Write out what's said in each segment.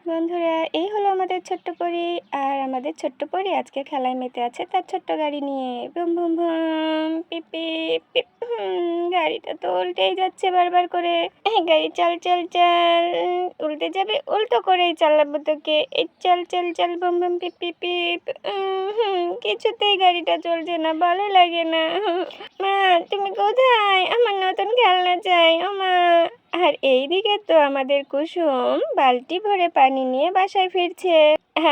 বন্ধুরা, এই হলো আমাদের ছোট্ট পরী। আর আমাদের ছোট্ট পরী আজকে খেলায় মেতে আছে তার ছোট্ট গাড়ি নিয়ে। ভুম ভুম ভুম, পিপ পিপ পিপ। গাড়িটা তো উল্টেই যাচ্ছে বারবার করে। গাড়ি চল চল চল, উল্টে যাবে, উল্টো করেই চালাবো তোকে। এই চল চল চল, ভুম ভুম পিপ পিপ পিপ। কিছুতেই গাড়িটা চলছে না, ভালো লাগে না। মা, তুমি কোথায়? আমার নতুন খেলনা চাই ও মা। আর এইদিকে তো আমাদের কুসুম বালতি ভরে পানি নিয়ে বাসায় ফিরছে।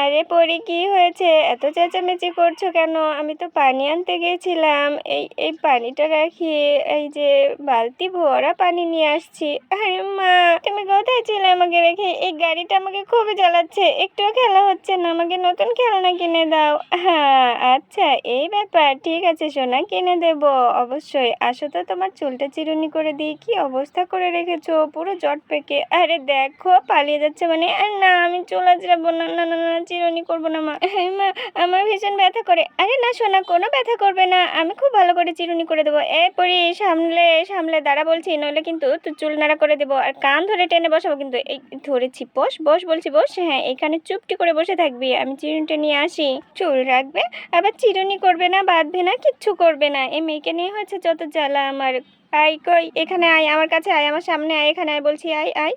আরে পরি, কি হয়েছে? এত চেঁচামেচি করছো কেন? আমি তো পানি আনতে গেছিলাম। এই এই পানিটা রাখি। এই যে বালতি ভরা পানি নিয়ে আসছি। আরে মা, তুমি কোথায় ছিলে আমাকে রেখে? এই গাড়িটা আমাকে খুবই জ্বালাচ্ছে, একটুও খেলা হচ্ছে না। আমাকে নতুন খেলনা কিনে দাও। হ্যাঁ, আচ্ছা এই ব্যাপার। ঠিক আছে সোনা, কিনে দেবো অবশ্যই। আসো তো, তোমার চুলটা চিরুনি করে দিই। কি অবস্থা করে রেখেছো, পুরো জট পেকে। আরে দেখো, পালিয়ে যাচ্ছে মানে। আর না, আমি চুল আঁচড়াবো না, না না না, চিরুনি করবো না মা। হ্যাঁ মা, আমার ভীষণ ব্যথা করে। আরে না সোনা, কোনো ব্যথা করবে না, আমি খুব ভালো করে চিরুনি করে দেবো। এ পরি, সামলে সামলে দাঁড়া বলছি, নইলে কিন্তু তুই চুল নাড়া করে দেবো। আর কান ধরে টেনে বসাবো কিন্তু। এই ধরেছি, বস বস বলছি, বস। হ্যাঁ, এখানে চুপটি করে বসে থাকবি, আমি চিরুনিটা নিয়ে আসি। চুল রাখবে, আবার চিরুনি করবে না, বাঁধবে না, কিচ্ছু করবে না। এই মেয়েকে নিয়ে হয়েছে যত জ্বালা আমার। আয় কই, এখানে আয়, আমার কাছে আয়, আমার সামনে আয়, এখানে আয় বলছি, আয় আয়।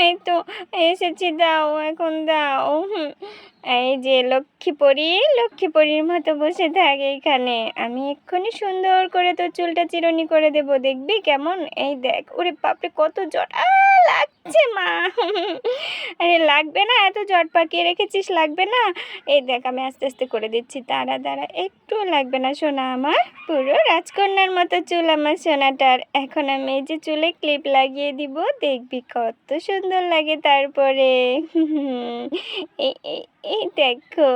এই তো এসেছি, দাও এখন দাও। এই যে লক্ষ্মী পরী, লক্ষ্মী পরীর মতো বসে থাক এইখানে। আমি এক্ষুনি সুন্দর করে তোর চুলটা চিরুনি করে দেব, দেখবি কেমন। এই দেখ, ওরে বাপরে কত জট লাগছে মা। আরে লাগবে না, এত জট পাকিয়ে রেখেছিস, লাগবে না। এই দেখ, আমি আস্তে আস্তে করে দিচ্ছি, দাঁড়া দাঁড়া, একটু লাগবে না সোনা আমার। পুরো রাজকন্যার মতো চুল আমার সোনাটার। এখন আমি এই যে চুলে ক্লিপ লাগিয়ে দিব, দেখবি কত সুন্দর লাগে তারপরে। এই এই এই দেখো,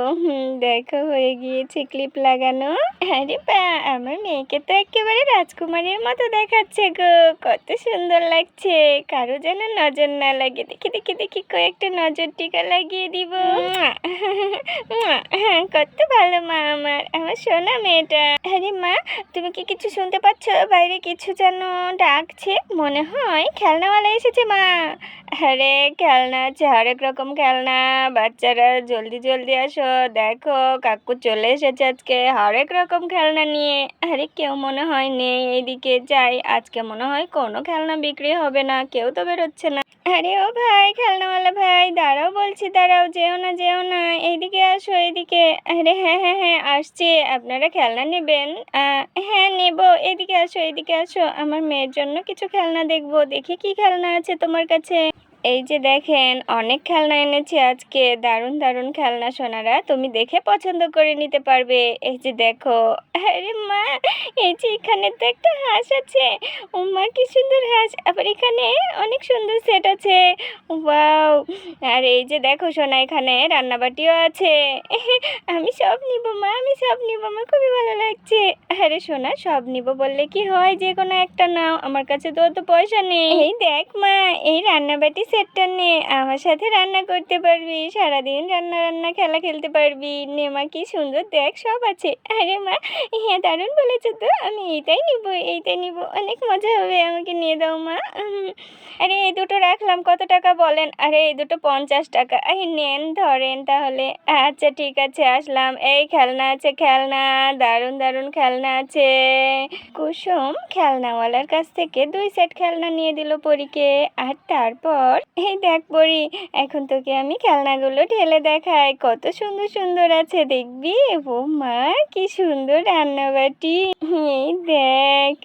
দেখো হয়ে গিয়েছে ক্লিপ লাগানো। আরে বা, আমার মেয়েকে তো একেবারে রাজকুমারীর মতো দেখাচ্ছে গো, কত সুন্দর লাগছে। কারো যেন নজর না লাগে। দেখি দেখি দেখি, কয়েকটা নজর টিকা লাগিয়ে দিব। হ্যাঁ, কত ভালো মা আমার, আমার সোনা মেয়েটা। আরে মা, তুমি কি কিছু শুনতে পাচ্ছ? বাইরে কিছু যেন ডাকছে, মনে হয় খেলনাওয়ালা এসেছে মা। আরে খেলনা আছে, হরেক রকম খেলনা। বাচ্চারা জলদি জলদি আসো, দেখো কাকু চলে এসেছে আজকে হরেক রকম খেলনা নিয়ে। আরে কেউ মনে হয় নেই, এইদিকে যাই। আজকে মনে হয় কোনো খেলনা বিক্রি হবে না, কেউ তো বেরোচ্ছে না। আরে ও ভাই, খেলনাওয়ালা ভাই, দাঁড়াও বলছি, দাঁড়াও, যেও না যেও না, এইদিকে আসো এইদিকে। আরে হ্যাঁ হ্যাঁ হ্যাঁ, আসছি। আপনারা খেলনা নেবেন? হ্যাঁ নেব। এদিকে আসো, এদিকে আসো, আমার মেয়ের জন্য কিছু খেলনা দেখবো। দেখি কি খেলনা আছে তোমার কাছে। এই যে দেখেন, অনেক খেলনা এনেছি আজকে, দারুণ দারুণ খেলনা সোনারা, তুমি দেখে পছন্দ করে নিতে পারবে। এই যে দেখো। আরে মা, এই যে এখানে তো একটা হাঁস আছে। ও মা, কি সুন্দর হাঁস। আবার এখানে অনেক সুন্দর সেট আছে। ওয়াও। আর এই যে দেখো সোনা, এখানে রান্নাবাটিও আছে। আমি সব নিব মা, আমি সব নিব, আমার খুবই ভালো লাগছে। আরে সোনা, সব নিব বললে কি হয়, যে কোনো একটা নাও, আমার কাছে তো অত পয়সা নেই। এই দেখ মা, এই রান্নাবাটি সেটটা নে, আমার সাথে রান্না করতে পারবি, সারাদিন রান্না রান্না খেলা খেলতে পারবি। নে মা, কি সুন্দর, দেখ সব আছে। আরে মা, হ্যাঁ দারুণ বলেছো তো, আমি এইটাই নিব, এইটাই নিব, অনেক মজা হবে, আমাকে নিয়ে দাও মা। আরে এই দুটো রাখলাম, কত টাকা বলেন? আরে এই দুটো 50 টাকা। এই নেন, ধরেন তাহলে। আচ্ছা ঠিক আছে, আসলাম। এই খেলনা আছে, খেলনা, দারুণ দারুণ খেলনা আছে। কুসুম খেলনাওয়ালার কাছ থেকে 2 সেট খেলনা নিয়ে দিল পরীকে। আর তারপর এই দেখ পরী, এখন তোকে আমি খেলনাগুলো ঢেলে দেখাই, কত সুন্দর সুন্দর আছে, দেখবি। ও মা, কি সুন্দর রান্নাবাটি। এই দেখ,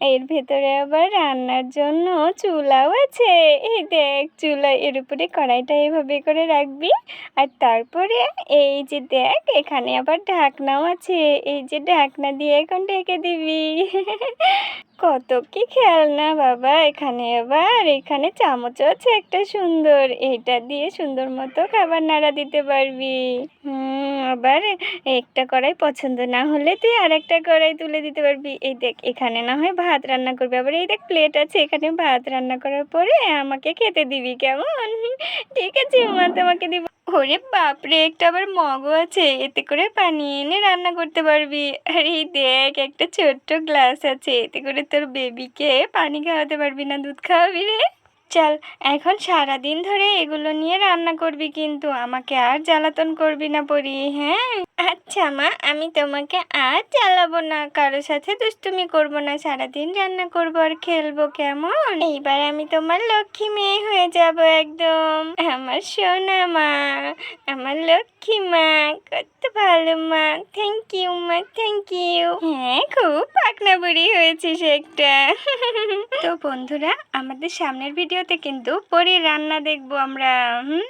এর ভেতরে আবার রান্নার জন্য চুলাও আছে। এই দেখ, চুলা, এর উপরে কড়াইটা এভাবে করে রাখবি। আর তারপরে এই যে দেখ, এখানে আবার ঢাকনাও আছে। এই যে ঢাকনা দিয়ে এখন ঢেকে দিবি। কত কি খেলনা বাবা। এখানে চামচও আছে একটা সুন্দর, এটা দিয়ে সুন্দর মতো খাবার নাড়া দিতে পারবি। আবার একটা কড়াই পছন্দ না হলে তুই আরেকটা কড়াই তুলে দিতে পারবি। এই দেখ, এখানে না হয় ভাত রান্না করবি, আবার এই দেখ প্লেট আছে, এখানে ভাত রান্না করার পরে আমাকে খেতে দিবি, কেমন? ঠিক আছে মা, তোমাকে দিব। ওরে বাপরে, একটা আবার মগও আছে, এতে করে পানি এনে রান্না করতে পারবি। আর এই দেখ, একটা ছোট্ট গ্লাস আছে, এতে করে তোর বেবিকে পানি খাওয়াতে পারবি না, দুধ খাওয়াবি রে। চল, এখন সারাদিন ধরে এগুলো নিয়ে রান্না করবি, কিন্তু আমাকে আর জ্বালাতন করবি না পরি, হ্যাঁ? আচ্ছা মা, আমি তোমাকে আর জ্বালাবো না, কারোর সাথে দুষ্টুমি করব না, সারাদিন রান্না করবো আর খেলবো, কেমন? এইবার আমি তোমার লক্ষ্মী মেয়ে হয়ে যাব একদম, আমার সোনা মা, আমার লক্ষ্মী মা, কত ভালো মা। থ্যাংক ইউ মা, থ্যাংক ইউ। হ্যাঁ, খুব পাকনা বুড়ি হয়েছিস একটা। তো বন্ধুরা, আমাদের সামনের ভিডিওতে কিন্তু পরীর রান্না দেখবো আমরা। হুম।